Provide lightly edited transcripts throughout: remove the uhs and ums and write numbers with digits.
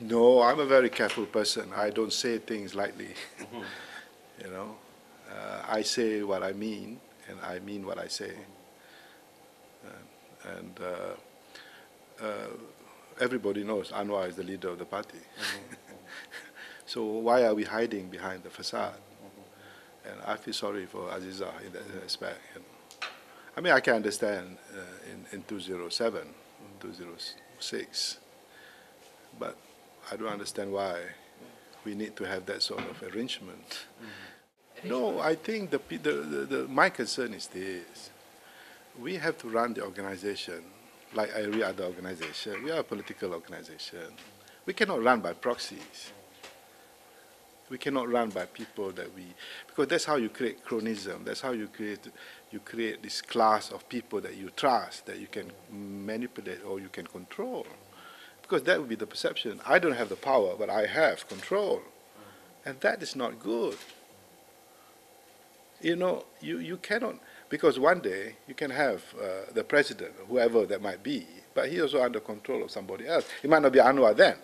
No, I'm a very careful person. I don't say things lightly. You know, I say what I mean, and I mean what I say. And everybody knows Anwar is the leader of the party. So why are we hiding behind the facade? And I feel sorry for Aziza in that respect. You know. I mean, I can understand in 2007, 2006, but I don't understand why we need to have that sort of arrangement. No, I think my concern is this. We have to run the organization like every other organization. We are a political organization. We cannot run by proxies. We cannot run by people because that's how you create chronism. That's how you create this class of people that you trust, that you can manipulate or you can control. Because that would be the perception. I don't have the power, but I have control. And that is not good. You know, you cannot, because one day you can have the president, whoever that might be, but he's also under control of somebody else. It might not be Anwar then,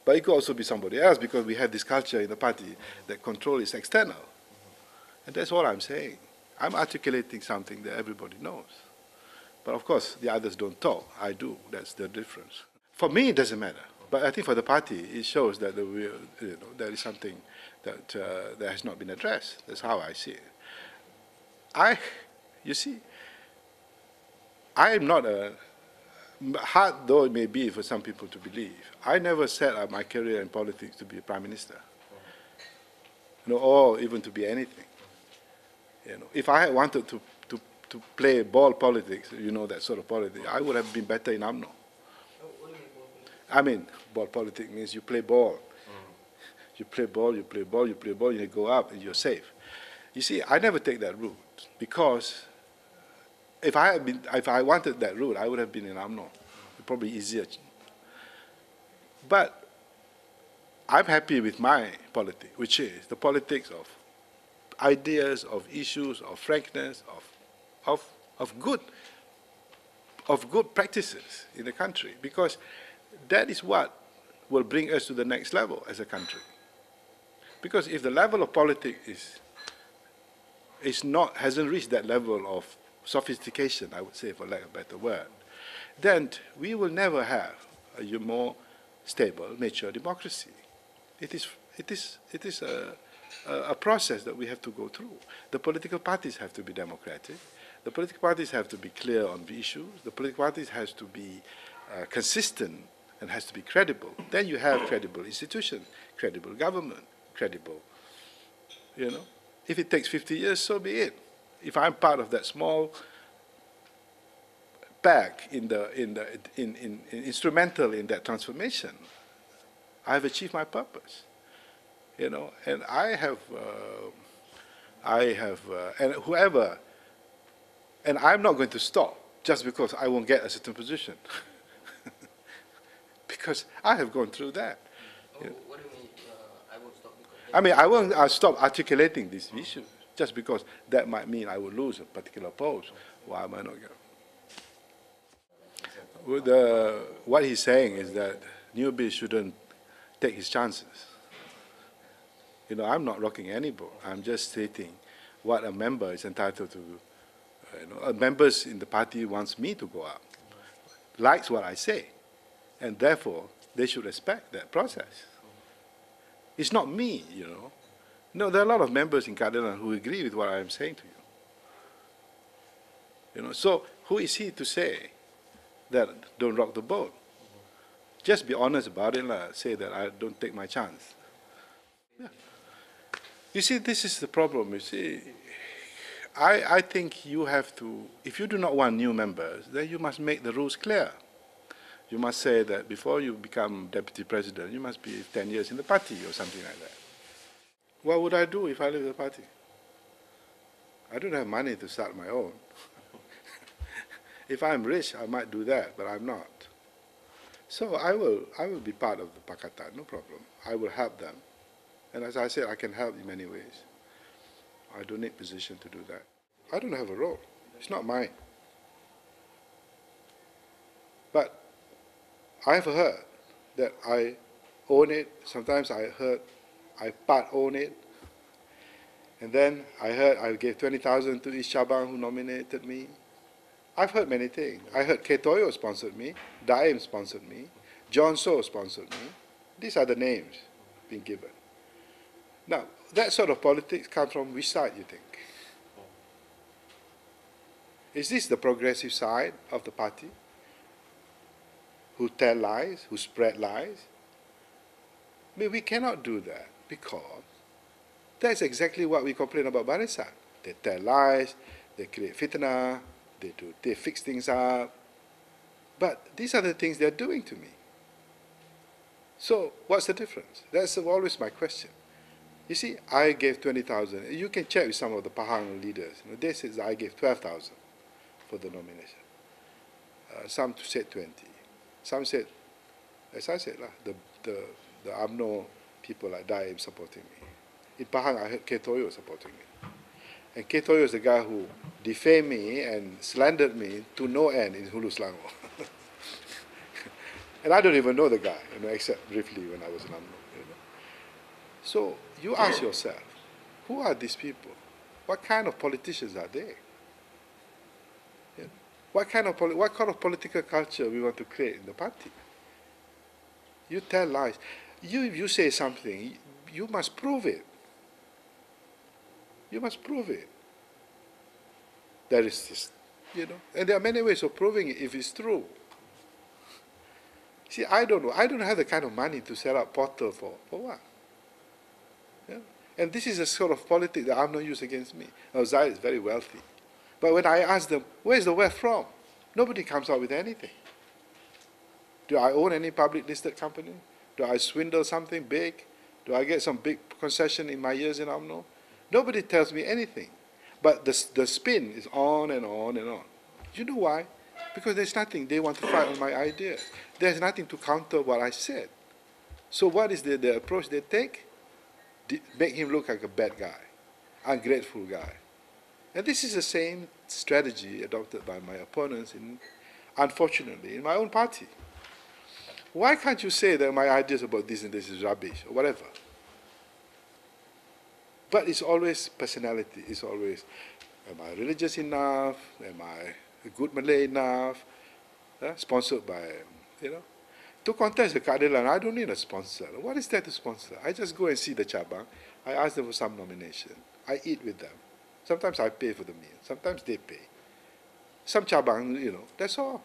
but it could also be somebody else because we have this culture in the party that control is external. And that's all I'm saying. I'm articulating something that everybody knows. But of course, the others don't talk. I do. That's the difference. For me, it doesn't matter. But I think for the party, it shows that there is something that has not been addressed. That's how I see it. You see, I am not hard though it may be for some people to believe, I never set up my career in politics to be a prime minister, or even to be anything. If I had wanted to play ball politics, that sort of politics, I would have been better in UMNO. I mean, ball politics means you play ball. You play ball, you play ball, you play ball, you go up and you're safe. You see, I never take that route because if I wanted that route, I would have been in UMNO. Probably easier. But I'm happy with my politics, which is the politics of ideas, of issues, of frankness, of good practices in the country, because that is what will bring us to the next level as a country. Because if the level of politics hasn't reached that level of sophistication, I would say, for lack of a better word, then we will never have a more stable, mature democracy. It is a process that we have to go through. The political parties have to be democratic. The political parties have to be clear on the issues. The political parties has to be consistent and has to be credible. Then you have credible institutions, credible government, credible, If it takes 50 years, so be it. If I'm part of that small pack instrumental in that transformation, I have achieved my purpose. And and whoever, and I'm not going to stop just because I won't get a certain position. Because I have gone through that. What do you mean, I won't stop? I mean, I won't stop articulating these issues just because that might mean I will lose a particular post. Why am I not going? What he's saying is that newbies shouldn't take his chances. I'm not rocking any boat. I'm just stating what a member is entitled to. Members in the party wants me to go up, likes what I say, and therefore they should respect that process. It's not me, No, there are a lot of members in Kadalan who agree with what I am saying to you. So who is he to say that don't rock the boat? Just be honest about it. Say that I don't take my chance. Yeah. You see, this is the problem. You see, I think you have to, if you do not want new members, then you must make the rules clear. You must say that before you become deputy president, you must be 10 years in the party or something like that. What would I do if I leave the party? I don't have money to start my own. If I'm rich, I might do that, but I'm not. So I will be part of the Pakatan, no problem. I will help them. And as I said, I can help in many ways. I don't need position to do that. I don't have a role. It's not mine. But I've heard that own it. Sometimes I heard I part own it. And then I heard I gave 20,000 to each Chabang who nominated me. I've heard many things. I heard Ketoyo sponsored me, Daim sponsored me, John So sponsored me. These are the names being given. Now, that sort of politics comes from which side, you think? Is this the progressive side of the party, who tell lies, who spread lies? I mean, we cannot do that because that's exactly what we complain about Barisan. They tell lies, they create fitna, they fix things up. But these are the things they're doing to me. So what's the difference? That's always my question. You see, I gave 20,000. You can check with some of the Pahang leaders. You know, they said I gave 12,000 for the nomination. Some said 20. Some said, as I said, the UMNO people like Daim supporting me. In Pahang, I heard Ketoyo supporting me. And Ketoyo is the guy who defamed me and slandered me to no end in Hulu Selangor. And I don't even know the guy, you know, except briefly when I was in UMNO. You know. So you ask yourself, who are these people? What kind of politicians are they? You know, what kind of political culture we want to create in the party? You tell lies. You say something, you must prove it. You must prove it. There is this, you know, and there are many ways of proving it if it's true. See, I don't know. I don't have the kind of money to set up portal for what? Yeah? And this is a sort of politics that UMNO use against me. Now, Zaid is very wealthy. But when I ask them, where's the wealth from? Nobody comes out with anything. Do I own any public listed company? Do I swindle something big? Do I get some big concession in my years in UMNO? Nobody tells me anything. But the spin is on and on and on. You know why? Because there's nothing. They want to fight on my ideas. There's nothing to counter what I said. So what is the approach they take? Make him look like a bad guy, ungrateful guy. And this is the same strategy adopted by my opponents, unfortunately, in my own party. Why can't you say that my ideas about this and this is rubbish, or whatever? But it's always personality. It's always, am I religious enough? Am I a good Malay enough? Sponsored by, you know. To contest the keadilan, I don't need a sponsor. What is there to sponsor? I just go and see the Chabang. I ask them for some nomination. I eat with them. Sometimes I pay for the meal. Sometimes they pay. Some Chabang, you know, that's all.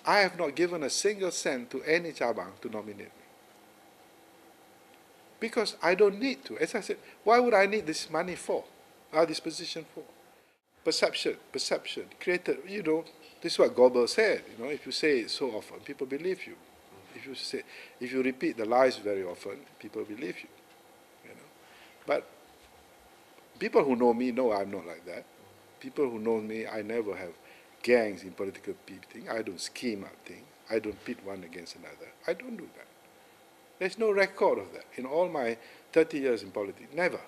I have not given a single cent to any Chabang to nominate me. Because I don't need to. As I said, why would I need this money for? This position for? Perception, created, you know, this is what Goebbels said, you know, if you say it so often, people believe you. If you repeat the lies very often, people believe you, you know. But people who know me know I'm not like that. People who know me, I never have gangs in political things. I don't scheme up things. I don't pit one against another. I don't do that. There's no record of that. In all my 30 years in politics, never.